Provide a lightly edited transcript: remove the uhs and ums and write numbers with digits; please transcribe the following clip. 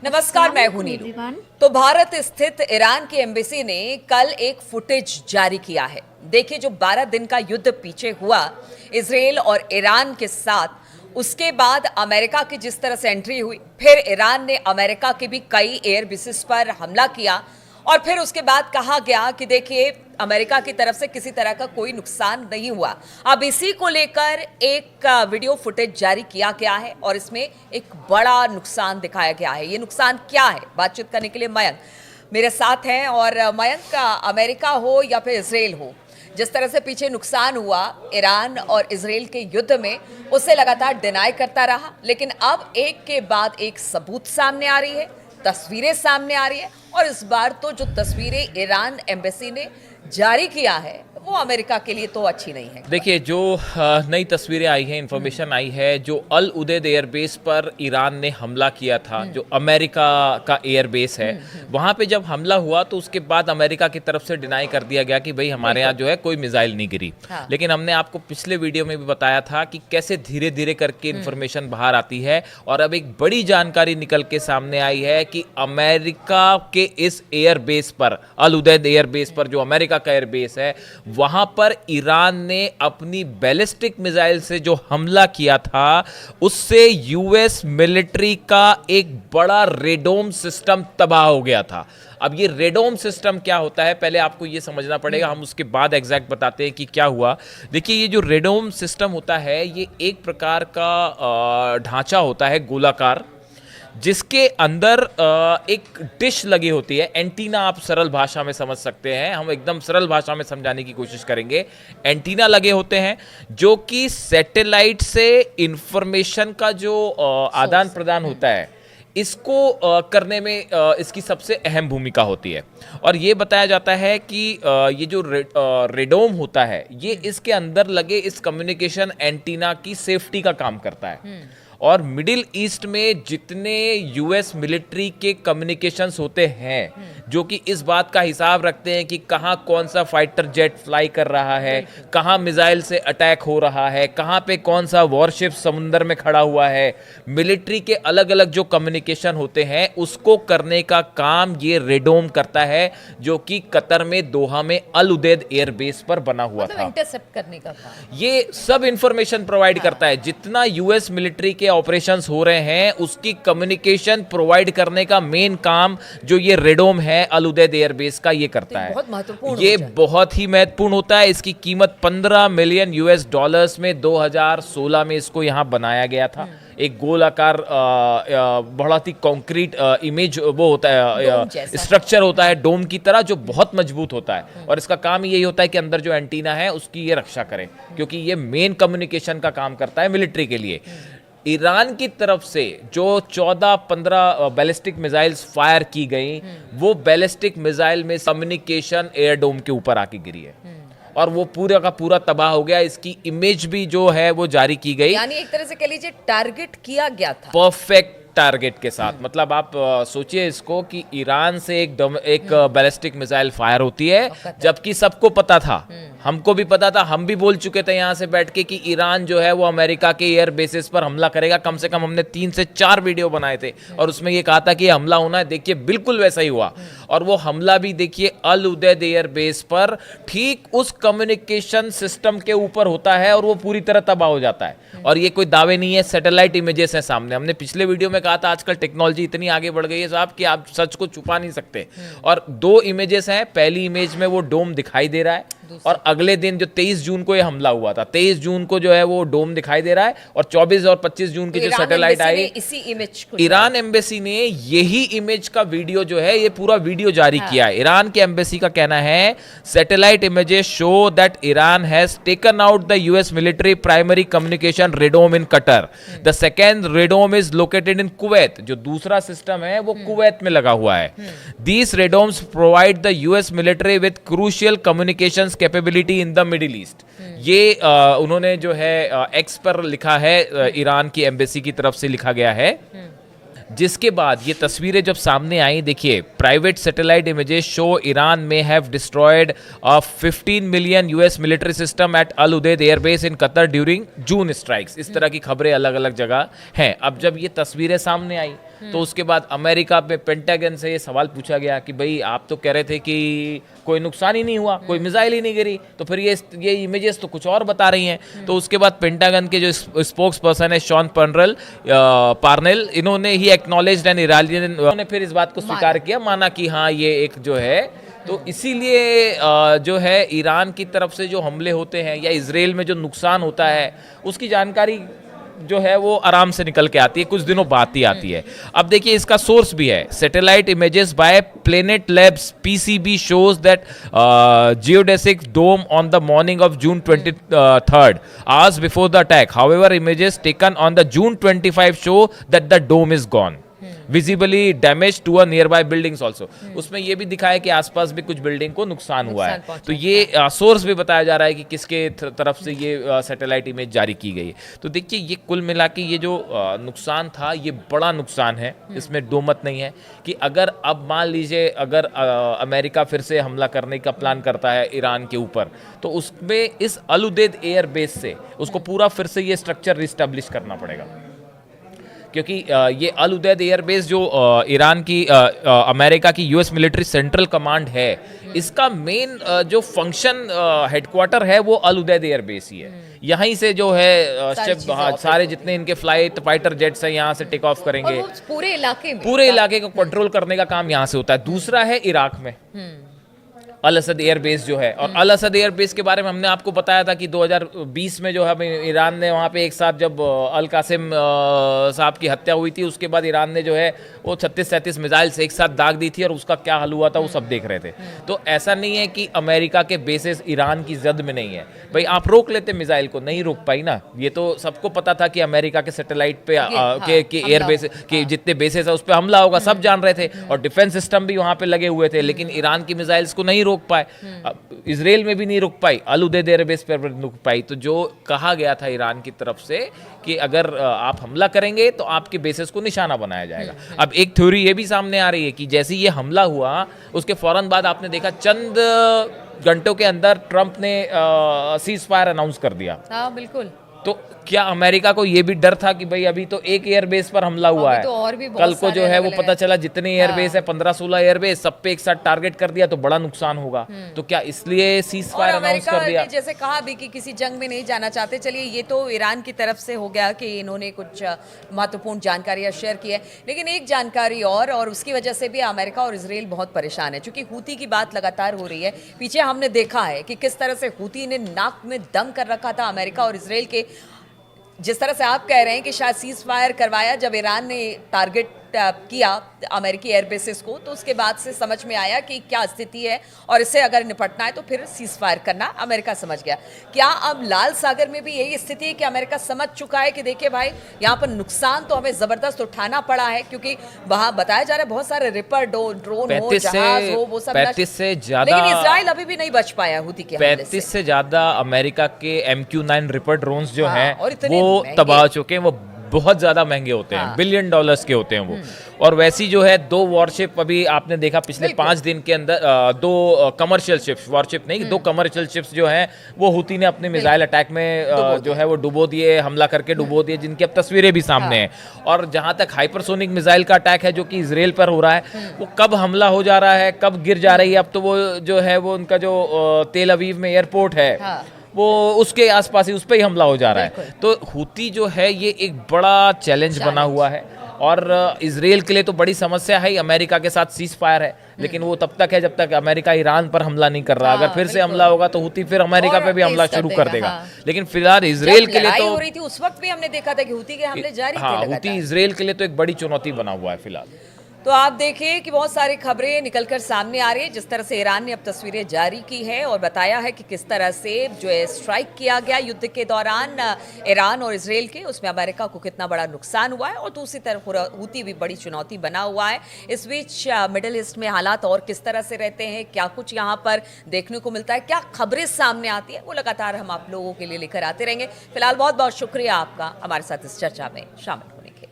नमस्कार, मैं हूं नीरू। तो भारत स्थित ईरान की एम्बेसी ने कल एक फुटेज जारी किया है। देखिए, जो 12 दिन का युद्ध पीछे हुआ इजराइल और ईरान के साथ, उसके बाद अमेरिका की जिस तरह से एंट्री हुई, फिर ईरान ने अमेरिका के भी कई एयर बेसिस पर हमला किया और फिर उसके बाद कहा गया कि देखिए, अमेरिका की तरफ से किसी तरह का कोई नुकसान नहीं हुआ। अब इसी को लेकर एक वीडियो फुटेज जारी किया गया है और इसमें एक बड़ा नुकसान दिखाया गया है। ये नुकसान क्या है, बातचीत करने के लिए मयंक मेरे साथ हैं। और मयंक, का अमेरिका हो या फिर इजराइल हो, जिस तरह से पीछे नुकसान हुआ ईरान और इजराइल के युद्ध में, उसे लगातार डिनाई करता रहा, लेकिन अब एक के बाद एक सबूत सामने आ रही है, तस्वीरें सामने आ रही है। और इस बार तो जो तस्वीरें ईरान एम्बेसी ने जारी किया है वो अमेरिका के लिए तो अच्छी नहीं है। देखिए, जो नई तस्वीरें आई हैं, इंफॉर्मेशन आई है, जो अल उदैद एयरबेस पर ईरान ने हमला किया था, जो अमेरिका का एयरबेस है, वहाँ पे जब हमला हुआ तो उसके बाद अमेरिका की तरफ से डिनाई कर दिया गया कि भाई हमारे यहाँ जो है कोई मिसाइल नहीं गिरी। हाँ। लेकिन हमने आपको पिछले वीडियो में भी बताया था कि कैसे धीरे धीरे करके इंफॉर्मेशन बाहर आती है और अब एक बड़ी जानकारी निकल के सामने आई है कि अमेरिका के इस एयरबेस पर, अल उदैद एयरबेस पर, जो अमेरिका का एयरबेस है, वहां पर ईरान ने अपनी बैलिस्टिक मिसाइल से जो हमला किया था, उससे यूएस मिलिट्री का एक बड़ा रेडोम सिस्टम तबाह हो गया था। अब ये रेडोम सिस्टम क्या होता है, पहले आपको ये समझना पड़ेगा, हम उसके बाद एग्जैक्ट बताते हैं कि क्या हुआ। देखिए, ये जो रेडोम सिस्टम होता है, ये एक प्रकार का ढांचा होता है गोलाकार, जिसके अंदर एक डिश लगी होती है, एंटीना। आप सरल भाषा में समझ सकते हैं, हम एकदम सरल भाषा में समझाने की कोशिश करेंगे। एंटीना लगे होते हैं जो कि सैटेलाइट से इंफॉर्मेशन का जो आदान प्रदान होता है, इसको करने में इसकी सबसे अहम भूमिका होती है। और ये बताया जाता है कि ये जो रेडोम होता है, ये इसके अंदर लगे इस कम्युनिकेशन एंटीना की सेफ्टी का काम करता है। और मिडिल ईस्ट में जितने यूएस मिलिट्री के कम्युनिकेशंस होते हैं, जो कि इस बात का हिसाब रखते हैं कि कहाँ कौन सा फाइटर जेट फ्लाई कर रहा है, कहाँ मिसाइल से अटैक हो रहा है, कहाँ पे कौन सा वॉरशिप समुंदर में खड़ा हुआ है, मिलिट्री के अलग अलग जो कम्युनिकेशन होते हैं, उसको करने का काम ये रेडोम करता है, जो कि कतर में दोहा में अल उदैद एयरबेस पर बना हुआ था। इंटरसेप्ट करने का काम ये सब इंफॉर्मेशन प्रोवाइड करता है। जितना यूएस मिलिट्री के ऑपरेशंस हो रहे हैं, उसकी कम्युनिकेशन प्रोवाइड करने का मेन काम जो ये रेडोम है अल उदैद एयरबेस का, ये करता है। बहुत महत्वपूर्ण, ये बहुत ही महत्वपूर्ण होता है। इसकी कीमत 15 मिलियन यूएस डॉलर्स में 2016 में इसको यहाँ बनाया गया था। एक गोलाकार बहुत ही कॉन्क्रीट इमेज वो होता है, स्ट्रक्चर होता है डोम की तरह, जो बहुत मजबूत होता है। और इसका काम यही होता है कि अंदर जो एंटीना है उसकी ये रक्षा करे, क्योंकि ये मेन कम्युनिकेशन का काम करता है मिलिट्री के लिए। ईरान की तरफ से जो 14-15 बैलिस्टिक मिसाइल्स फायर की गई, वो बैलिस्टिक मिसाइल में कम्युनिकेशन एयर डोम के ऊपर आके गिरी है और वो पूरा का पूरा तबाह हो गया। इसकी इमेज भी जो है वो जारी की गई, यानी एक तरह से कह लीजिए टारगेट किया गया था, परफेक्ट टारगेट के साथ। मतलब आप सोचिए इसको कि ईरान से एक बैलिस्टिक मिसाइल फायर होती है, जबकि सबको पता था, हमको भी पता था, हम भी बोल चुके थे यहाँ से बैठ के कि ईरान जो है वो अमेरिका के एयर बेसिस पर हमला करेगा। कम से कम हमने 3 से 4 वीडियो बनाए थे और उसमें ये कहा था कि हमला होना है। देखिए, बिल्कुल वैसा ही हुआ। और वो हमला भी देखिए अल उदैद एयर बेस पर ठीक उस कम्युनिकेशन सिस्टम के ऊपर होता है और वो पूरी तरह तबाह हो जाता है। और ये कोई दावे नहीं है, सैटेलाइट इमेजेस हैं सामने। हमने पिछले वीडियो में कहा था आजकल टेक्नोलॉजी इतनी आगे बढ़ गई है साहब कि आप सच को छुपा नहीं सकते। और 2 इमेजेस हैं। पहली इमेज में वो डोम दिखाई दे रहा है और अगले दिन जो 23 जून को ये हमला हुआ था, 23 जून को जो है वो डोम दिखाई दे रहा है। और 24 और 25 जून की जो सैटेलाइट आई, इसी इमेज को ईरान एम्बेसी ने यही इमेज का वीडियो जो है, ये पूरा वीडियो जारी किया है। ईरान के एम्बेसी का कहना है, satellite images show that Iran has taken out the US military primary communication radome in Qatar. The second radome is located in Kuwait. जो दूसरा सिस्टम है वो कुवैत में लगा हुआ है। These radomes provide the US military with crucial communication capability in the middle east. ये उन्होंने जो है एक्स पर लिखा है, ईरान की एम्बेसी की तरफ से लिखा गया है। जिसके बाद ये तस्वीरें जब सामने आई, देखिए private satellite images show Iran में have destroyed 15 million US military system at Al Udeid airbase in Qatar during June strikes. इस तरह की खबरें अलग अलग जगह हैं। अब जब ये तस्वीरें सामने आई तो उसके बाद अमेरिका में पेंटागन से ये सवाल पूछा गया कि भाई आप तो कह रहे थे कि कोई नुकसान ही नहीं हुआ, कोई मिसाइल ही नहीं गिरी, तो फिर ये इमेजेस तो कुछ और बता रही हैं। तो उसके बाद पेंटागन के जो स्पोक्स पर्सन है शॉन पार्नेल, इन्होंने ही एक्नॉलेज्ड एंड इरानियन, उन्होंने फिर इस बात को स्वीकार किया, माना कि हाँ ये एक जो है। तो इसीलिए जो है ईरान की तरफ से जो हमले होते हैं या इजराइल में जो नुकसान होता है उसकी जानकारी जो है वो आराम से निकल के आती है, कुछ दिनों बाद ही आती है। अब देखिए इसका सोर्स भी है, satellite images by Planet Labs PCB shows that geodesic dome on the morning of June 23rd hours before the attack. However, images taken on the June 25 show that the dome is gone. Visibly damage to a nearby buildings also. उसमें यह भी दिखाया कि आसपास भी कुछ building को नुकसान हुआ है। तो ये सोर्स भी बताया जा रहा है कि किसके तरफ से ये सैटेलाइट इमेज जारी की गई है। तो देखिए ये कुल मिला के ये जो नुकसान था ये बड़ा नुकसान है, इसमें दो मत नहीं है कि अगर अब मान लीजिए अगर अमेरिका फिर से हमला करने का प्लान करता है ईरान के ऊपर, तो उसमें इस अल उदैद एयर बेस से उसको पूरा फिर से ये स्ट्रक्चर रिस्टैब्लिश करना पड़ेगा, क्योंकि ये अल उदैद एयरबेस जो ईरान की अमेरिका की यूएस मिलिट्री सेंट्रल कमांड है, इसका मेन जो फंक्शन हेडक्वार्टर है वो अल उदैद एयरबेस ही है। यहीं से जो है सारे जितने इनके फ्लाइट फाइटर जेट्स हैं यहाँ से टेक ऑफ करेंगे, पूरे इलाके को कंट्रोल करने का काम यहाँ से होता है। दूसरा है इराक में अल असद एयरबेस जो है, और अल असद एयरबेस के बारे में हमने आपको बताया था कि 2020 में जो है ईरान ने वहाँ पे एक साथ जब अल कासिम साहब की हत्या हुई थी, उसके बाद ईरान ने जो है वो 36-37 मिसाइल से एक साथ दाग दी थी, और उसका क्या हल हुआ था वो सब देख रहे थे। तो ऐसा नहीं है कि अमेरिका के बेसेस ईरान की जद में नहीं है, भाई आप रोक लेते मिसाइल को, नहीं रोक पाई ना। ये तो सबको पता था कि अमेरिका के सैटेलाइट पे के एयरबेस के जितने बेसेस है उस पर हमला होगा, सब जान रहे थे, और डिफेंस सिस्टम भी वहाँ पे लगे हुए थे, लेकिन ईरान की मिसाइल्स को नहीं रोक पाए, इजराइल में भी नहीं रुक पाई, अल उदैद एयरबेस पर रुक पाई। तो जो कहा गया था ईरान की तरफ से कि अगर आप हमला करेंगे तो आपके बेसेस को निशाना बनाया जाएगा। अब एक थ्योरी ये भी सामने आ रही है कि जैसे ये हमला हुआ उसके फौरन बाद आपने देखा चंद घंटों के अंदर ट्रंप ने सीज फायर अनाउंस कर दिया। हाँ बिल्कुल। तो क्या अमेरिका को यह भी डर था कि भाई अभी तो एक एयरबेस पर हमला हुआ है, तो और भी कल को जो है वो पता चला जितने एयरबेस है 15-16 एयरबेस सब पे एक साथ टारगेट कर दिया तो बड़ा नुकसान होगा। तो क्या इसलिए सीज फायर अनाउंस कर दिया? जैसे कहा भी कि किसी जंग में नहीं जाना चाहते। चलिए ये तो ईरान की तरफ से हो गया कि इन्होंने कुछ महत्वपूर्ण जानकारियां शेयर की है, लेकिन एक जानकारी और उसकी वजह से भी अमेरिका और इजराइल बहुत परेशान है, क्योंकि हूती की बात लगातार हो रही है। पीछे हमने देखा है कि किस तरह से हूती ने नाक में दम कर रखा था अमेरिका और इजराइल के। जिस तरह से आप कह रहे हैं कि शायद सीज फायर करवाया जब ईरान ने टारगेट किया अमेरिकी एयरबेसेस को, तो उसके बाद से समझ में आया कि क्या स्थिति है और इससे अगर निपटना है तो फिर सीज फायर करना अमेरिका समझ गया। क्या अब लाल सागर में भी यही स्थिति है कि अमेरिका समझ चुका है कि देखिए भाई यहाँ पर नुकसान तो हमें जबरदस्त उठाना पड़ा है, क्योंकि वहां बताया जा रहा है बहुत सारे रिपर ड्रोन हो, जहाज हो, वो सब 35 से ज्यादा, लेकिन इजराइल अभी भी नहीं बच पाया हूती के हमले से। 35 से ज्यादा अमेरिका के MQ-9 रिपर ड्रोन्स जो हैं वो तबाह हो चुके हैं। वो बहुत ज्यादा महंगे होते हैं, $बिलियन के होते हैं वो। और वैसी जो है 2 वॉरशिप अभी आपने देखा पिछले 5 दिन के अंदर 2 कमर्शियल शिप्स, वॉरशिप नहीं 2 कमर्शियल शिप्स जो हैं वो हूती ने अपने मिसाइल अटैक में जो है वो डुबो दिए, हमला करके डुबो दिए, जिनकी अब तस्वीरें भी सामने हैं। और जहां तक हाइपरसोनिक मिसाइल का अटैक है जो कि इजराइल पर हो रहा है, वो कब हमला हो जा रहा है, कब गिर जा रही है, अब तो वो जो है वो उनका जो तेल अवीव में एयरपोर्ट है वो उसके आसपास ही उस पर ही हमला हो जा रहा है। तो हूती जो है ये एक बड़ा चैलेंज बना हुआ है, और इजराइल के लिए तो बड़ी समस्या है। अमेरिका के साथ सीज फायर है, लेकिन वो तब तक है जब तक अमेरिका ईरान पर हमला नहीं कर रहा। अगर फिर से हमला होगा तो हूती फिर अमेरिका पे भी हमला शुरू कर देगा। लेकिन फिलहाल इजराइल के लिए तो हो रही थी उस वक्त भी हमने देखा था कि हूती के हमले जारी थे। हूती इजराइल के लिए तो एक बड़ी चुनौती बना हुआ है फिलहाल। तो आप देखिए कि बहुत सारी खबरें निकलकर सामने आ रही है, जिस तरह से ईरान ने अब तस्वीरें जारी की है और बताया है कि किस तरह से जो है स्ट्राइक किया गया युद्ध के दौरान ईरान और इजराइल के, उसमें अमेरिका को कितना बड़ा नुकसान हुआ है, और दूसरी तरफ हूती भी बड़ी चुनौती बना हुआ है। इस बीच मिडिल ईस्ट में हालात और किस तरह से रहते हैं, क्या कुछ यहाँ पर देखने को मिलता है, क्या खबरें सामने आती है, वो लगातार हम आप लोगों के लिए लेकर आते रहेंगे। फिलहाल बहुत बहुत शुक्रिया आपका हमारे साथ इस चर्चा में शामिल होने के लिए।